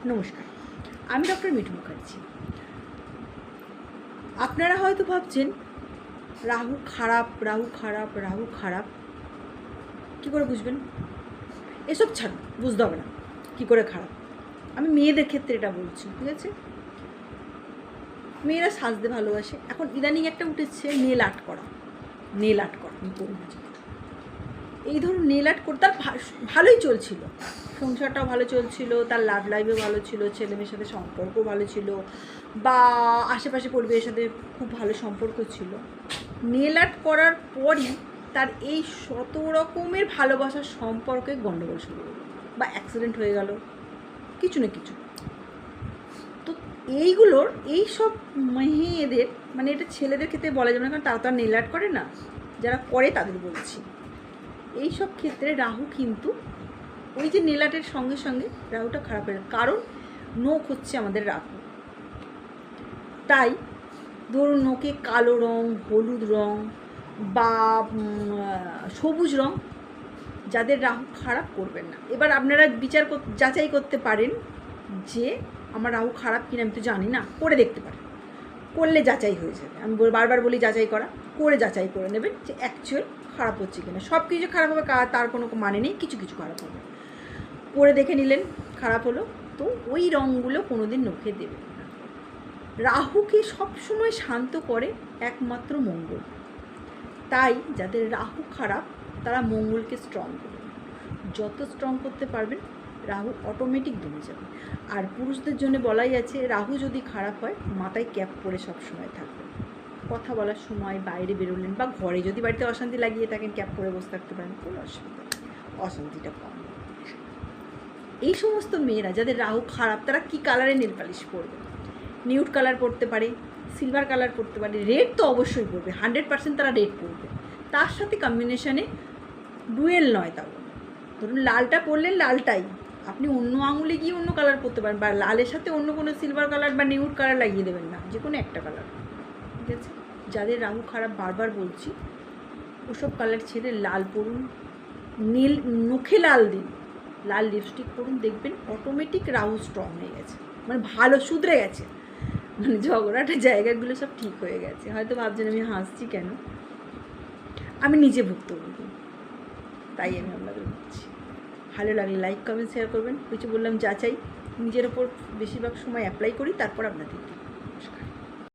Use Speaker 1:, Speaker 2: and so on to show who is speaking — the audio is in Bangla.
Speaker 1: নমস্কার, আমি ডক্টর মিঠু মুখার্জি। আপনারা হয়তো ভাবছেন রাহু খারাপ, রাহু খারাপ, রাহু খারাপ। কী করে বুঝবেন? এসব ছাড়ুন, বুঝতে হবে না কী করে খারাপ। আমি মেয়েদের ক্ষেত্রে এটা বলছি, ঠিক আছে? মেয়েরা সাজতে ভালোবাসে। এখন ইদানিং একটা উঠেছে নেল আর্ট করা। নেল আর্ট করা আমি করি না। এই ধরুন নেল আর্ট করতে তার ভালোই চলছিল, সংসারটাও ভালো চলছিল, তার লাভ লাইফও ভালো ছিল, ছেলেমেয়ের সাথে সম্পর্কও ভালো ছিল, বা আশেপাশে পরিবেশের সাথে খুব ভালো সম্পর্ক ছিল। নেল আর্ট করার পরই তার এই শত রকমের ভালোবাসার সম্পর্কে গণ্ডগোল শুরু হলো, বা অ্যাক্সিডেন্ট হয়ে গেল, কিছু না কিছু। তো এইগুলোর এই সব মেয়েদের, মানে এটা ছেলেদের ক্ষেত্রে বলা যাবে না, কারণ তারা তো আর নেল আর্ট করে না, যারা করে তাদের বলছি। এই সব ক্ষেত্রে রাহু কিন্তু ওই যে নীলাটের সঙ্গে সঙ্গে রাহুটা খারাপের কারণ নখ হচ্ছে আমাদের রাহু। তাই ধরুন নখে কালো রং, হলুদ রং বা সবুজ রং যাদের রাহু খারাপ করবেন না। এবার আপনারা যাচাই করতে পারেন যে আমার রাহু খারাপ কিনা, আমি তো জানি না, করে দেখতে পারেন। করলে যাচাই হয়ে যাবে। আমি বারবার বলি যাচাই করা, করে যাচাই করে নেবেন যে অ্যাকচুয়াল খারাপ হচ্ছে কিনা। সব কিছু খারাপ হবে তার কোনো মানে নেই, কিছু কিছু খারাপ হবে। করে দেখে নিলেন খারাপ হলো, তো ওই রঙগুলো কোনো দিন নখে দেবেন না। রাহুকে সবসময় শান্ত করে একমাত্র মঙ্গল। তাই যাদের রাহু খারাপ তারা মঙ্গলকে স্ট্রং করবেন। যত স্ট্রং করতে পারবেন রাহু অটোমেটিক দমে যাবে। আর পুরুষদের জন্য বলাই আছে, রাহু যদি খারাপ হয় মাথায় ক্যাপ পরে সবসময় থাকবে। কথা বলার সময় বাইরে বেরোলেন বা ঘরে যদি বাড়িতে অশান্তি লাগিয়ে থাকেন ক্যাপ পরে বসে থাকতে পারেন, কোনো অসুবিধা নেই, অশান্তিটা কম। এই সমস্ত মেয়েরা যাদের রাহু খারাপ তারা কি কালারে নেল পালিশ পরবে? নিউড কালার পরতে পারে, সিলভার কালার পরতে পারে, রেড তো অবশ্যই পরবে, 100% তারা রেড পরবে। তার সাথে কম্বিনেশনে ডুয়েল নয়, তাও ধরুন লালটা পরলেন লালটাই, আপনি অন্য আঙুলে গিয়ে অন্য কালার পরতে পারেন, বা লালের সাথে অন্য কোনো সিলভার কালার বা নিউড কালার লাগিয়ে দেবেন না, যে কোনো একটা কালার, ঠিক আছে? যাদের রাহু খারাপ বারবার বলছি ওসব কালার ছেড়ে লাল পরুন, নীল নখে লাল দিন, লাল লিপস্টিক পরুন, দেখবেন অটোমেটিক রাহু স্ট্রং হয়ে গেছে, মানে ভালো শুধরে গেছে, মানে ঝগড়াটা জায়গাগুলো সব ঠিক হয়ে গেছে। হয়তো ভাবছেন আমি হাসছি কেন, আমি নিজে ভুক্তভোগী, তাই আমি আপনাদের বলছি। ভালো লাগলে লাইক কমেন্ট শেয়ার করবেন। কিছু বললাম যাচাই, নিজের ওপর বেশিরভাগ সময় অ্যাপ্লাই করি, তারপর আপনাদের